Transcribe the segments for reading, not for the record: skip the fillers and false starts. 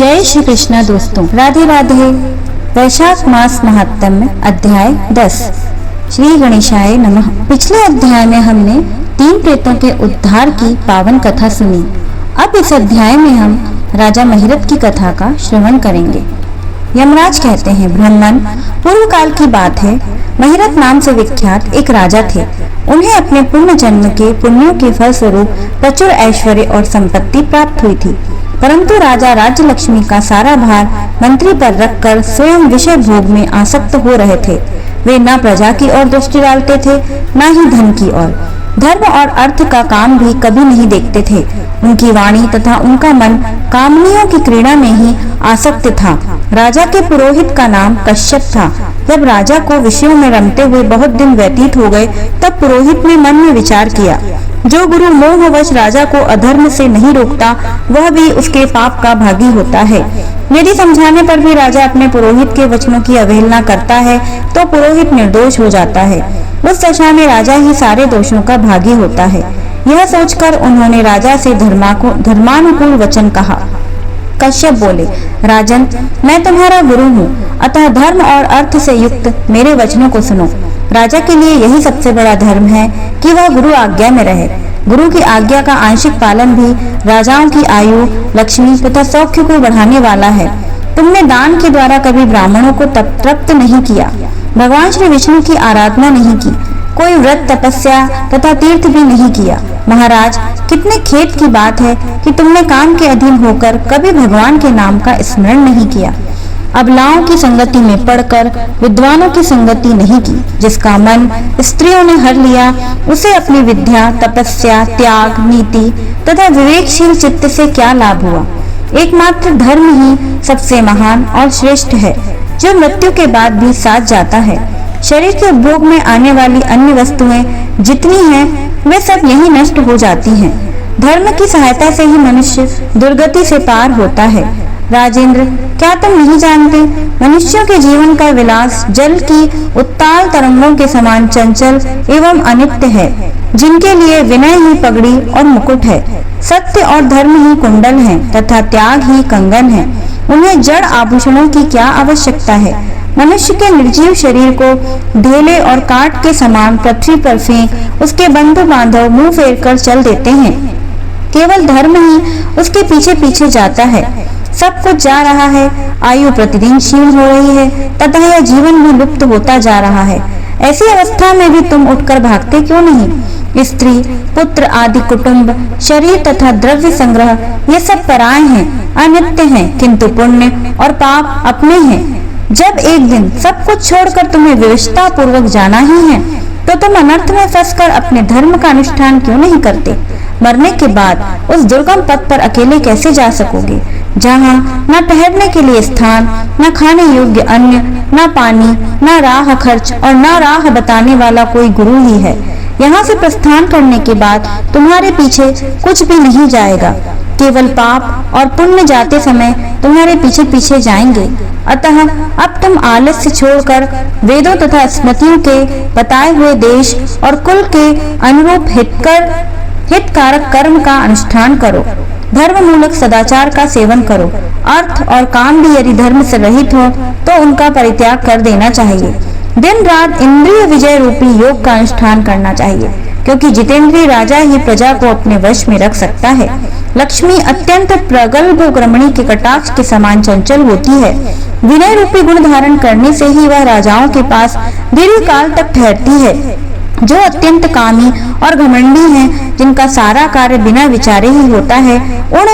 जय श्री कृष्ण दोस्तों, राधे राधे। वैशाख मास महात्म्य अध्याय 10। श्री गणेशाय नमः। पिछले अध्याय में हमने 3 प्रेतों के उद्धार की पावन कथा सुनी। अब इस अध्याय में हम राजा महिरथ की कथा का श्रवण करेंगे। यमराज कहते हैं, ब्राह्मण, पूर्व काल की बात है, महिरथ नाम से विख्यात एक राजा थे। उन्हें अपने पूर्ण जन्म के पुण्यों के फल स्वरूप प्रचुर ऐश्वर्य और संपत्ति प्राप्त हुई थी। परंतु राजा राज्य लक्ष्मी का सारा भार मंत्री पर रखकर स्वयं विषय भोग में आसक्त हो रहे थे। वे न प्रजा की ओर दृष्टि डालते थे, न ही धन की ओर। धर्म और अर्थ का काम भी कभी नहीं देखते थे। उनकी वाणी तथा उनका मन कामनियों की क्रीड़ा में ही आसक्त था। राजा के पुरोहित का नाम कश्यप था। जब राजा को विषयों में रमते हुए बहुत दिन व्यतीत हो गए, तब पुरोहित ने मन में विचार किया, जो गुरु मोहवश राजा को अधर्म से नहीं रोकता, वह भी उसके पाप का भागी होता है। यदि समझाने पर भी राजा अपने पुरोहित के वचनों की अवहेलना करता है, तो पुरोहित निर्दोष हो जाता है। उस दशा में राजा ही सारे दोषों का भागी होता है। यह सोचकर उन्होंने राजा से धर्मानुकूल वचन कहा। कश्यप बोले, राजन, मैं तुम्हारा गुरु हूँ, अतः धर्म और अर्थ से युक्त मेरे वचनों को सुनो। राजा के लिए यही सबसे बड़ा धर्म है कि वह गुरु आज्ञा में रहे। गुरु की आज्ञा का आंशिक पालन भी राजाओं की आयु, लक्ष्मी तथा सौख्य को बढ़ाने वाला है। तुमने दान के द्वारा कभी ब्राह्मणों को तृप्त नहीं किया, भगवान श्री विष्णु की आराधना नहीं की, कोई व्रत, तपस्या तथा तीर्थ भी नहीं किया। महाराज, कितने खेद की बात है कि तुमने काम के अधीन होकर कभी भगवान के नाम का स्मरण नहीं किया। अबलाओं की संगति में पड़कर विद्वानों की संगति नहीं की। जिसका मन स्त्रियों ने हर लिया, उसे अपनी विद्या, तपस्या, त्याग, नीति तथा विवेकशील चित्त से क्या लाभ हुआ। एकमात्र धर्म ही सबसे महान और श्रेष्ठ है, जो मृत्यु के बाद भी साथ जाता है। शरीर के उपभोग में आने वाली अन्य वस्तुएं जितनी हैं, वे सब यही नष्ट हो जाती हैं। धर्म की सहायता से ही मनुष्य दुर्गति से पार होता है। राजेंद्र, क्या तुम नहीं जानते, मनुष्यों के जीवन का विलास जल की उत्ताल तरंगों के समान चंचल एवं अनित्य है, जिनके लिए विनय ही पगड़ी और मुकुट है, सत्य और धर्म ही कुंडल है तथा त्याग ही कंगन है। उन्हें जड़ आभूषणों की क्या आवश्यकता है। मनुष्य के निर्जीव शरीर को ढेले और काट के समान पृथ्वी पर फेंक उसके बंधु बांधव मुंह फेर कर चल देते हैं। केवल धर्म ही उसके पीछे पीछे जाता है। सब कुछ जा रहा है, आयु प्रतिदिन क्षीण हो रही है तथा यह जीवन भी लुप्त होता जा रहा है। ऐसी अवस्था में भी तुम उठकर भागते क्यों नहीं। स्त्री, पुत्र आदि कुटुंब, शरीर तथा द्रव्य संग्रह, ये सब पराये हैं, अनित्य हैं, किंतु पुण्य और पाप अपने हैं। जब एक दिन सब कुछ छोड़कर तुम्हें विवशता पूर्वक जाना ही है, तो तुम अनर्थ में फंसकर अपने धर्म का अनुष्ठान क्यों नहीं करते। मरने के बाद उस दुर्गम पथ पर अकेले कैसे जा सकोगे, जहाँ न ठहरने के लिए स्थान, न खाने योग्य अन्न, न पानी, न राह खर्च और न राह बताने वाला कोई गुरु ही है। यहाँ से प्रस्थान करने के बाद तुम्हारे पीछे कुछ भी नहीं जाएगा, केवल पाप और पुण्य जाते समय तुम्हारे पीछे पीछे जाएंगे। अतः अब तुम आलस्य छोड़कर वेदों तथा स्मृतियों के बताए हुए देश और कुल के अनुरूप हितकारक कर्म का अनुष्ठान करो। धर्म मूलक सदाचार का सेवन करो। अर्थ और काम भी यदि धर्म से रहित हो, तो उनका परित्याग कर देना चाहिए। दिन रात इंद्रिय विजय रूपी योग का अनुष्ठान करना चाहिए, क्योंकि जितेंद्रिय राजा ही प्रजा को अपने वश में रख सकता है। लक्ष्मी अत्यंत प्रगल्भ रमणी के कटाक्ष के समान चंचल होती है। विनय रूपी गुण धारण करने से ही वह राजाओं के पास दीर्घ काल तक ठहरती है। जो अत्यंत कामी और घमंडी हैं, जिनका सारा कार्य बिना विचारे ही होता है, उन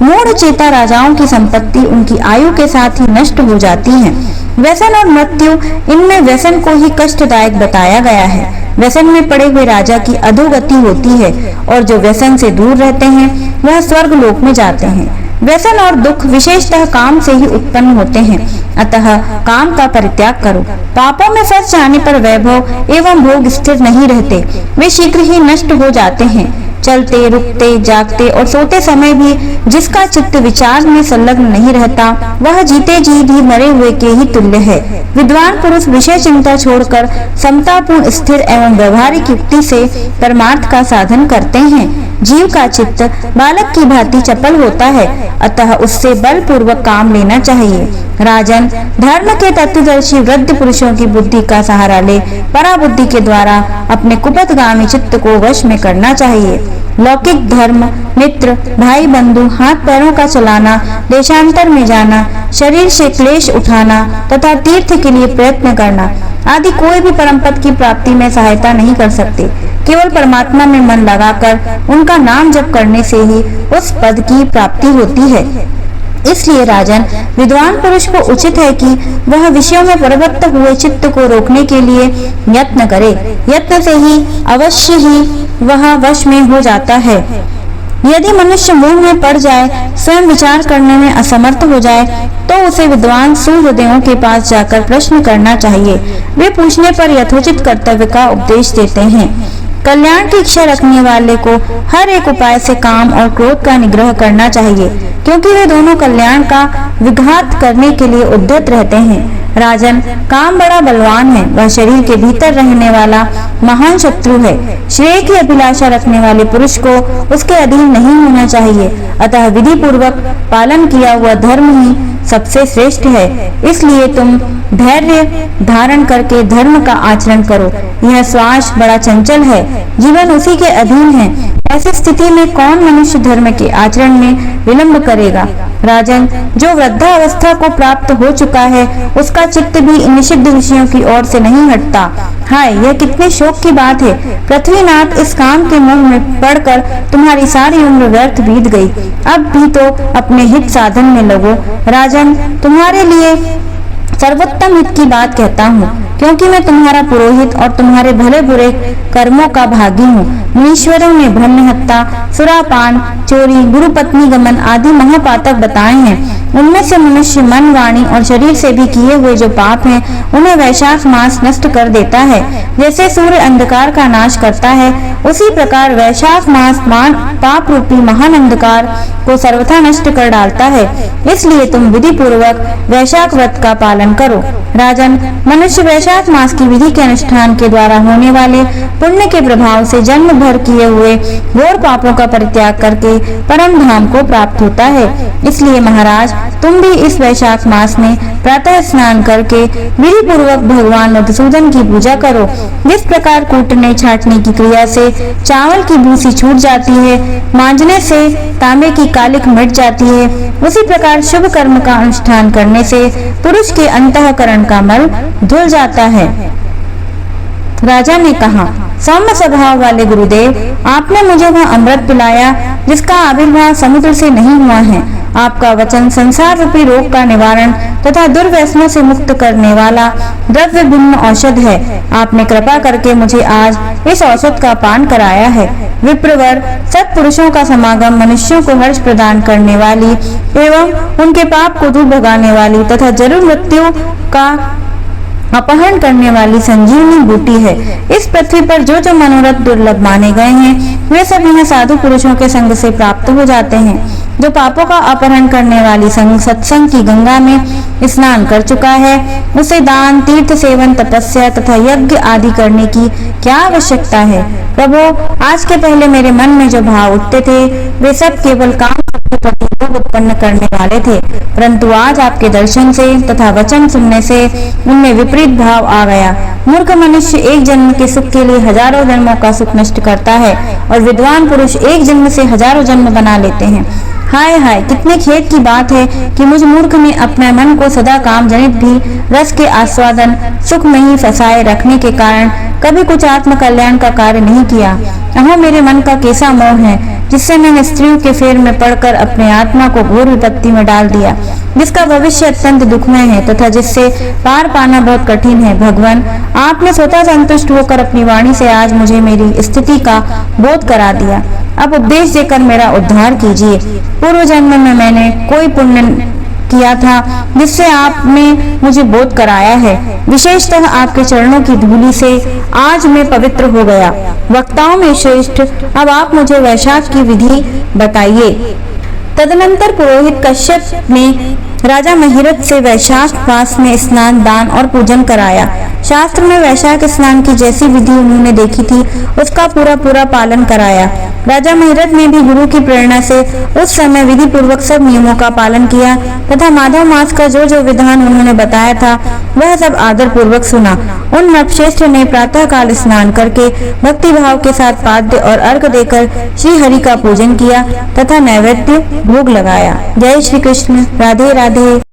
मूढ़ चेता राजाओं की संपत्ति उनकी आयु के साथ ही नष्ट हो जाती है। व्यसन और मृत्यु, इनमें व्यसन को ही कष्टदायक बताया गया है। व्यसन में पड़े हुए राजा की अधोगति होती है, और जो व्यसन से दूर रहते हैं वह स्वर्ग लोक में जाते हैं। व्यसन और दुख विशेषतः काम से ही उत्पन्न होते हैं, अतः काम का परित्याग करो। पापों में फंस जाने पर वैभव एवं भोग स्थिर नहीं रहते, वे शीघ्र ही नष्ट हो जाते हैं। चलते, रुकते, जागते और सोते समय भी जिसका चित्त विचार में संलग्न नहीं रहता, वह जीते जी भी मरे हुए के ही तुल्य है। विद्वान पुरुष विषय चिंता छोड़कर समतापूर्ण, स्थिर एवं व्यवहारिक युक्ति से परमार्थ का साधन करते हैं। जीव का चित्त बालक की भांति चपल होता है, अतः उससे बलपूर्वक काम लेना चाहिए। राजन, धर्म के तत्वदर्शी वृद्ध पुरुषों की बुद्धि का सहारा ले पराबुद्धि के द्वारा अपने कुपथगामी चित्त को वश में करना चाहिए। लौकिक धर्म, मित्र, भाई बंधु, हाथ पैरों का चलाना, देशांतर में जाना, शरीर से क्लेश उठाना तथा तीर्थ के लिए प्रयत्न करना आदि कोई भी परम पद की प्राप्ति में सहायता नहीं कर सकते। केवल परमात्मा में मन लगाकर उनका नाम जप करने से ही उस पद की प्राप्ति होती है। इसलिए राजन, विद्वान पुरुष को उचित है कि वह विषयों में प्रवृत्त हुए चित्त को रोकने के लिए यत्न करे। यत्न से ही अवश्य ही वह वश में हो जाता है। यदि मनुष्य मोह में पड़ जाए, स्वयं विचार करने में असमर्थ हो जाए, तो उसे विद्वान सुहृदयों के पास जाकर प्रश्न करना चाहिए। वे पूछने पर यथोचित कर्तव्य का उपदेश देते हैं। कल्याण की इच्छा रखने वाले को हर एक उपाय से काम और क्रोध का निग्रह करना चाहिए, क्योंकि वे दोनों कल्याण का विघात करने के लिए उद्यत रहते हैं। राजन, काम बड़ा बलवान है, वह शरीर के भीतर रहने वाला महान शत्रु है। श्रेय की अभिलाषा रखने वाले पुरुष को उसके अधीन नहीं होना चाहिए, अतः विधि पूर्वक पालन किया हुआ धर्म ही सबसे श्रेष्ठ है। इसलिए तुम धैर्य धारण करके धर्म का आचरण करो। यह श्वास बड़ा चंचल है, जीवन उसी के अधीन है। ऐसी स्थिति में कौन मनुष्य धर्म के आचरण में विलंब करेगा। राजन, जो वृद्धावस्था को प्राप्त हो चुका है, उसका चित्त भी निषिद्ध विषयों की ओर से नहीं हटता। हाय, यह कितने शोक की बात है। पृथ्वीनाथ, इस काम के मोह में पड़कर तुम्हारी सारी उम्र व्यर्थ बीत गई। अब भी तो अपने हित साधन में लगो। राजन, तुम्हारे लिए सर्वोत्तम हित की बात कहता हूँ, क्योंकि मैं तुम्हारा पुरोहित और तुम्हारे भले बुरे कर्मों का भागी हूँ। मुनीश्वरों ने ब्रह्म हत्या, सुरापान, चोरी, गुरु पत्नी गमन आदि महापातक बताए हैं। उनमें से मनुष्य मन, वाणी और शरीर से भी किए हुए जो पाप हैं, उन्हें वैशाख मास नष्ट कर देता है। जैसे सूर्य अंधकार का नाश करता है, उसी प्रकार वैशाख मास पाप रूपी महान अंधकार को सर्वथा नष्ट कर डालता है। इसलिए तुम विधि पूर्वक वैशाख व्रत का पालन करो। राजन, मनुष्य वैशाख मास की विधि के अनुष्ठान के द्वारा होने वाले पुण्य के प्रभाव से जन्म भर किए हुए घोर पापों का परित्याग करके परम धाम को प्राप्त होता है। इसलिए महाराज, तुम भी इस वैशाख मास में प्रातः स्नान करके विधि पूर्वक भगवान मधुसूदन की पूजा करो। जिस प्रकार कूटने छाटने की क्रिया से चावल की भूसी छूट जाती है, मांजने से तांबे की कालिक मिट जाती है, उसी प्रकार शुभ कर्म का अनुष्ठान करने से पुरुष के अंतःकरण का मल धुल जाता है। राजा ने कहा, सौम्य स्वभाव वाले गुरुदेव, आपने मुझे वह अमृत पिलाया जिसका आविर्भाव समुद्र से नहीं हुआ है। आपका वचन संसार रूपी रोग का निवारण तथा दुर्व्यसनों से मुक्त करने वाला द्रव्य भिन्न औषध है। आपने कृपा करके मुझे आज इस औषध का पान कराया है। विप्रवर, सत्पुरुषों का समागम मनुष्यों को हर्ष प्रदान करने वाली एवं उनके पाप को दूर भगाने वाली तथा जरूर मृत्यु का अपहरण करने वाली संजीवनी बूटी है। इस पृथ्वी पर जो जो मनोरथ दुर्लभ माने गए हैं, वे सब यह साधु पुरुषों के संग से प्राप्त हो जाते हैं। जो पापों का अपहरण करने वाली सत्संग की गंगा में स्नान कर चुका है, उसे दान, तीर्थ सेवन, तपस्या तथा यज्ञ आदि करने की क्या आवश्यकता है। प्रभु, आज के पहले मेरे मन में जो भाव उठते थे, वे सब केवल काम उत्पन्न करने वाले थे, परंतु आज आपके दर्शन से तथा वचन सुनने से उनमें विपरीत भाव आ गया। मूर्ख मनुष्य एक जन्म के सुख के लिए हजारों जन्मों का सुख नष्ट करता है, और विद्वान पुरुष एक जन्म से हजारों जन्म बना लेते हैं। हाय हाय, कितने खेद की बात है कि मुझ मूर्ख ने अपने मन को सदा काम जनित भी रस के आस्वादन सुख में ही फंसाए रखने के कारण कभी कुछ आत्म कल्याण का कार्य नहीं किया। अहो, मेरे मन का कैसा मोह है, जिससे मैंने स्त्रियों के फेर में पड़कर अपने आत्मा को घोर विपत्ति में डाल दिया, जिसका भविष्य अत्यंत दुखमय है तथा जिससे पार पाना बहुत कठिन है। भगवान, आपने स्वतः संतुष्ट होकर अपनी वाणी से आज मुझे मेरी स्थिति का बोध करा दिया। अब उपदेश देकर मेरा उद्धार कीजिए। पूर्व जन्म में मैंने कोई पुण्य किया था जिससे आपने मुझे बोध कराया है। विशेषतः आपके चरणों की धूलि से आज मैं पवित्र हो गया। वक्ताओं में श्रेष्ठ, अब आप मुझे वैशाख की विधि बताइए। तदनंतर पुरोहित कश्यप ने राजा महिरथ से वैशाख मास में स्नान, दान और पूजन कराया। शास्त्र में वैशाख स्नान की जैसी विधि उन्होंने देखी थी उसका पूरा पालन कराया। राजा महिरथ ने भी गुरु की प्रेरणा से उस समय विधि पूर्वक सब नियमों का पालन किया तथा माधव मास का जो विधान उन्होंने बताया था वह सब आदर पूर्वक सुना। उन नरश्रेष्ठ ने प्रातः काल स्नान करके भक्ति भाव के साथ पाद्य और अर्घ देकर श्री हरि का पूजन किया तथा नैवेद्य भोग लगाया। जय श्री कृष्ण। राधे राधे।